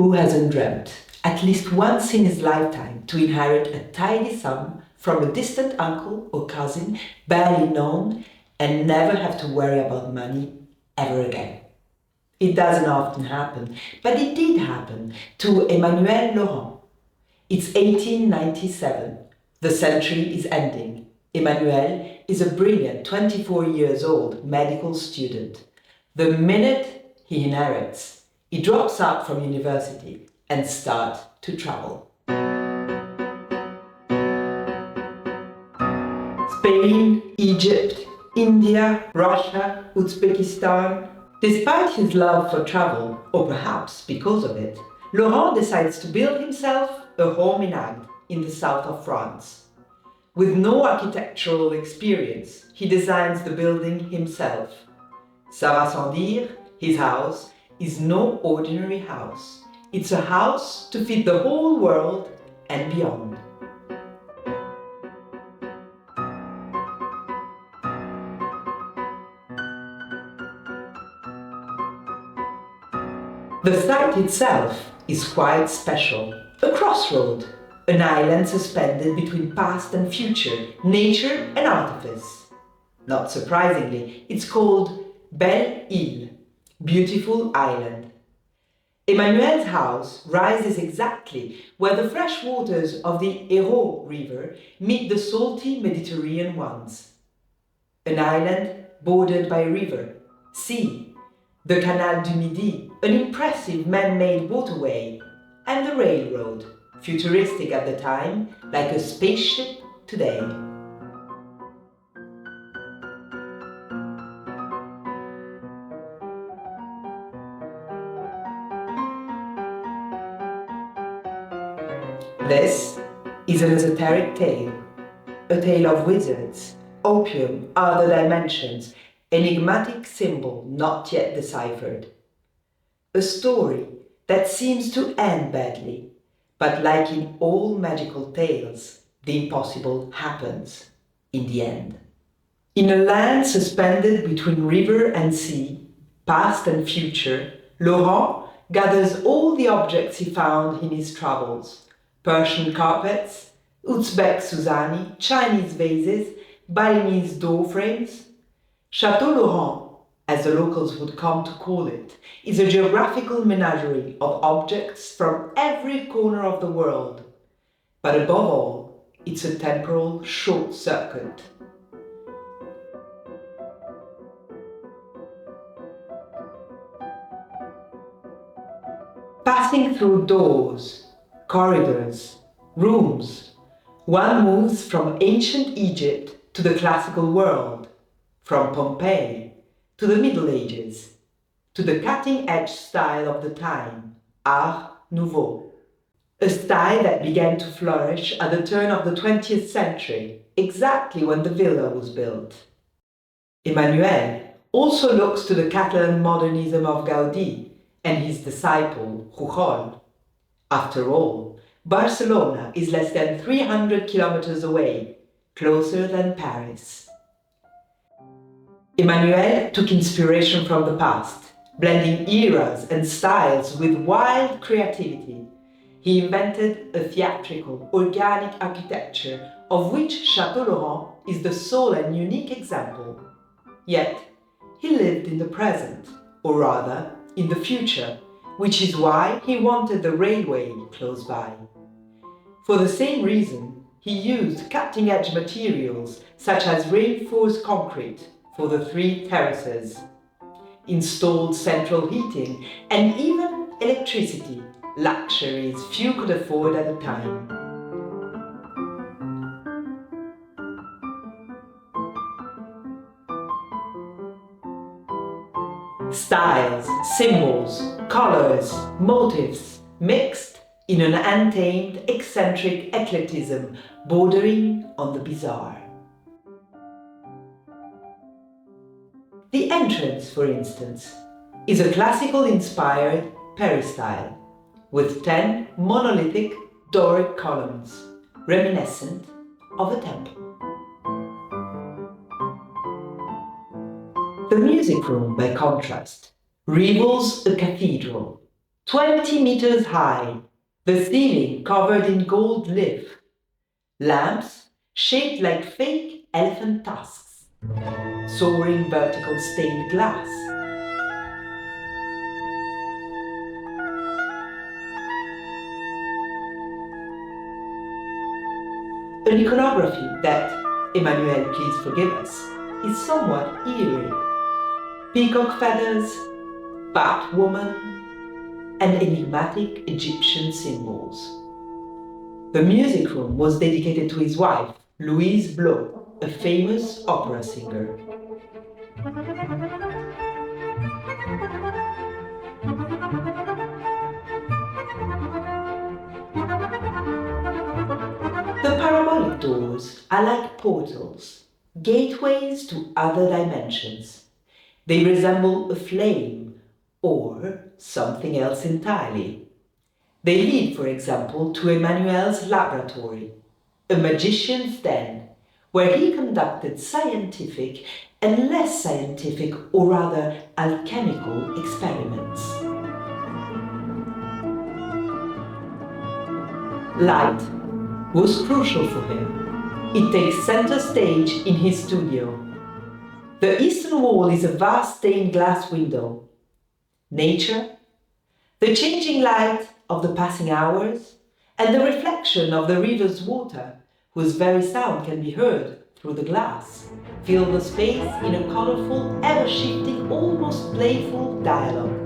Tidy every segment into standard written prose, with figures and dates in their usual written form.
Who hasn't dreamt, at least once in his lifetime, to inherit a tidy sum from a distant uncle or cousin, barely known, and never have to worry about money ever again? It doesn't often happen, but it did happen to Emmanuel Laurent. It's 1897. The century is ending. Emmanuel is a brilliant 24 years old medical student. The minute he inherits, he drops out from university and starts to travel. Spain, Egypt, India, Russia, Uzbekistan. Despite his love for travel, or perhaps because of it, Laurent decides to build himself a home in Agde, in the south of France. With no architectural experience, he designs the building himself. Ça va sans dire, his house is no ordinary house. It's a house to feed the whole world and beyond. The site itself is quite special. A crossroad, an island suspended between past and future, nature and artifice. Not surprisingly, it's called Belle Île, beautiful island. Emmanuel's house rises exactly where the fresh waters of the Hérault River meet the salty Mediterranean ones. An island bordered by river, sea, the Canal du Midi, an impressive man-made waterway, and the railroad, futuristic at the time, like a spaceship today. This is an esoteric tale, a tale of wizards, opium, other dimensions, enigmatic symbol not yet deciphered. A story that seems to end badly, but like in all magical tales, the impossible happens in the end. In a land suspended between river and sea, past and future, Laurent gathers all the objects he found in his travels. Persian carpets, Uzbek Suzani, Chinese vases, Balinese door frames. Chateau Laurent, as the locals would come to call it, is a geographical menagerie of objects from every corner of the world. But above all, it's a temporal short circuit. Passing through doors, corridors, rooms, one moves from ancient Egypt to the classical world, from Pompeii to the Middle Ages, to the cutting-edge style of the time, Art Nouveau. A style that began to flourish at the turn of the 20th century, exactly when the villa was built. Emmanuel also looks to the Catalan modernism of Gaudí and his disciple, Pujol. After all, Barcelona is less than 300 kilometers away, closer than Paris. Emmanuel took inspiration from the past, blending eras and styles with wild creativity. He invented a theatrical, organic architecture of which Chateau Laurent is the sole and unique example. Yet, he lived in the present, or rather, in the future, which is why he wanted the railway close by. For the same reason, he used cutting-edge materials such as reinforced concrete for the 3 terraces, installed central heating and even electricity, luxuries few could afford at the time. Styles, symbols, colors, motifs mixed in an untamed, eccentric eclecticism bordering on the bizarre. The entrance, for instance, is a classical-inspired peristyle with 10 monolithic Doric columns, reminiscent of a temple. The music room, by contrast, rivals a cathedral. 20 meters high, the ceiling covered in gold leaf, lamps shaped like fake elephant tusks, soaring vertical stained glass. An iconography that, Emmanuel, please forgive us, is somewhat eerie. Peacock feathers, bat woman, and enigmatic Egyptian symbols. The music room was dedicated to his wife, Louise Blau, a famous opera singer. The parabolic doors are like portals, gateways to other dimensions. They resemble a flame or something else entirely. They lead, for example, to Emmanuel's laboratory, a magician's den, where he conducted scientific and less scientific, or rather alchemical, experiments. Light was crucial for him. It takes center stage in his studio. The eastern wall is a vast stained glass window. Nature, the changing light of the passing hours, and the reflection of the river's water, whose very sound can be heard through the glass, fill the space in a colorful, ever-shifting, almost playful dialogue.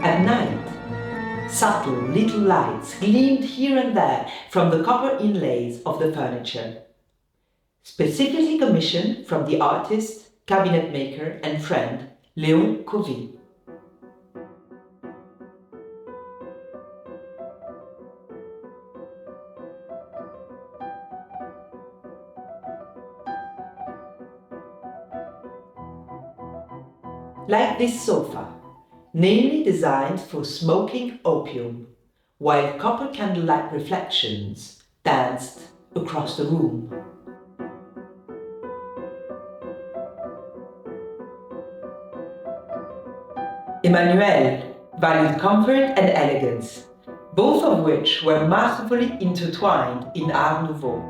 At night, subtle little lights gleamed here and there from the copper inlays of the furniture. Specifically commissioned from the artist, cabinet maker and friend Léon Covy. Like this sofa, namely designed for smoking opium, while copper candlelight reflections danced across the room. Emmanuel valued comfort and elegance, both of which were masterfully intertwined in Art Nouveau.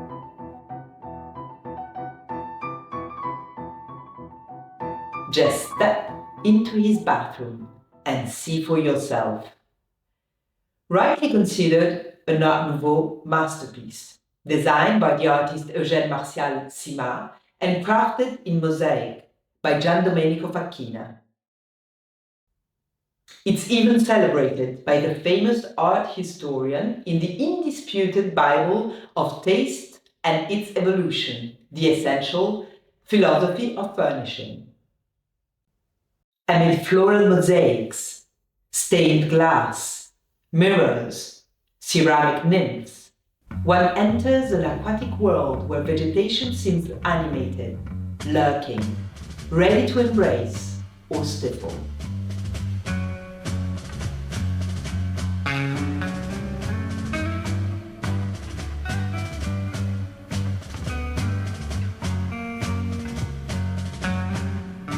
Just step into his bathroom and see for yourself. Rightly considered an Art Nouveau masterpiece, designed by the artist Eugène Martial Simard and crafted in mosaic by Gian Domenico Facchina. It's even celebrated by the famous art historian in the indisputed Bible of Taste and Its Evolution, The Essential Philosophy of Furnishing. Amid floral mosaics, stained glass, mirrors, ceramic nymphs, one enters an aquatic world where vegetation seems animated, lurking, ready to embrace or stifle.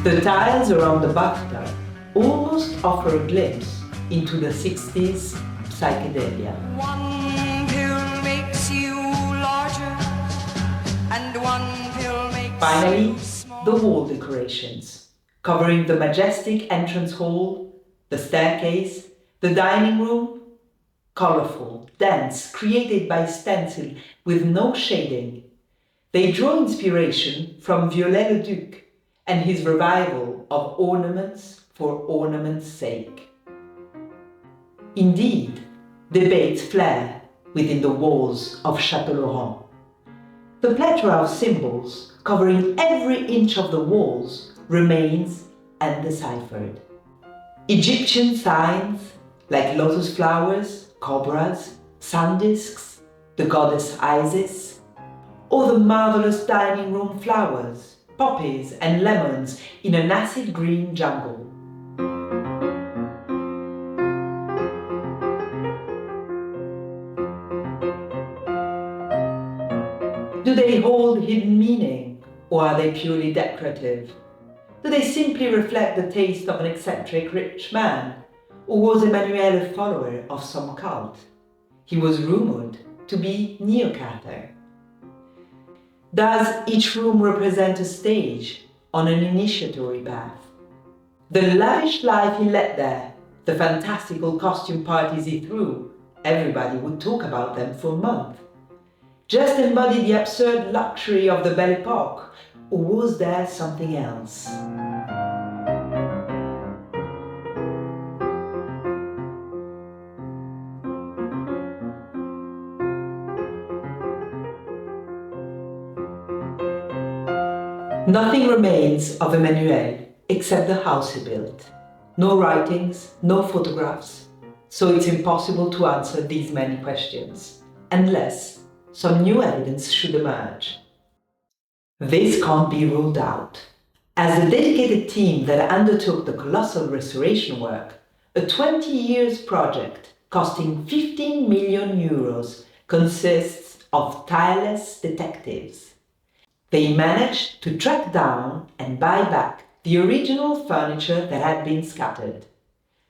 The tiles around the bathtub almost offer a glimpse into the 60s psychedelia. One pill makes you larger, and one pill makes Finally, you small. the wall decorations, covering the majestic entrance hall, the staircase, the dining room, colorful, dense, created by stencil with no shading. They draw inspiration from Viollet-le-Duc and his revival of ornaments for ornament's sake. Indeed, debates flare within the walls of Château Laurent. The plethora of symbols covering every inch of the walls remains undeciphered. Egyptian signs like lotus flowers, cobras, sun discs, the goddess Isis, or the marvelous dining room flowers, poppies and lemons in an acid green jungle. Do they hold hidden meaning, or are they purely decorative? Do they simply reflect the taste of an eccentric rich man, or was Emmanuel a follower of some cult? He was rumored to be Neo-Cathar. Does each room represent a stage on an initiatory path? The lavish life he led there, the fantastical costume parties he threw, everybody would talk about them for a month. Just embody the absurd luxury of the Belle Époque, or was there something else? Nothing remains of Emmanuel except the house he built. No writings, no photographs, so it's impossible to answer these many questions, unless some new evidence should emerge. This can't be ruled out. As the dedicated team that undertook the colossal restoration work, a 20 years project costing 15 million euros consists of tireless detectives. They managed to track down and buy back the original furniture that had been scattered.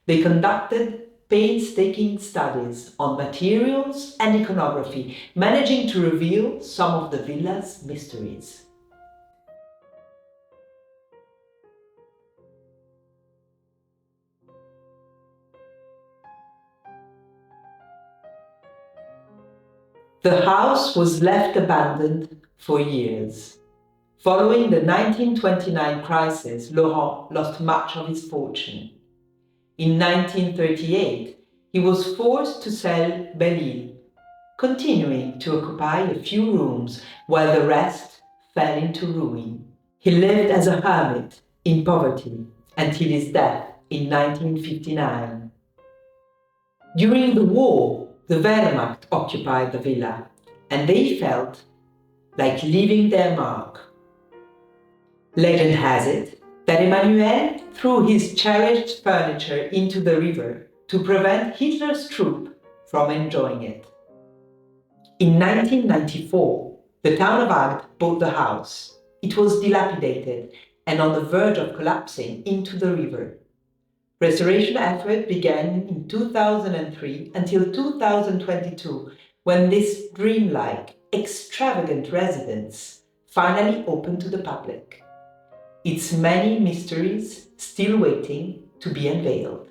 They conducted painstaking studies on materials and iconography, managing to reveal some of the villa's mysteries. The house was left abandoned for years. Following the 1929 crisis, Laurent lost much of his fortune. In 1938, he was forced to sell Belle-Île, continuing to occupy a few rooms while the rest fell into ruin. He lived as a hermit in poverty until his death in 1959. During the war, the Wehrmacht occupied the villa, and they felt like leaving their mark. Legend has it that Emmanuel threw his cherished furniture into the river to prevent Hitler's troops from enjoying it. In 1994, the town of Agde bought the house. It was dilapidated and on the verge of collapsing into the river. Restoration efforts began in 2003 until 2022, when this dreamlike, extravagant residence finally opened to the public. Its many mysteries still waiting to be unveiled.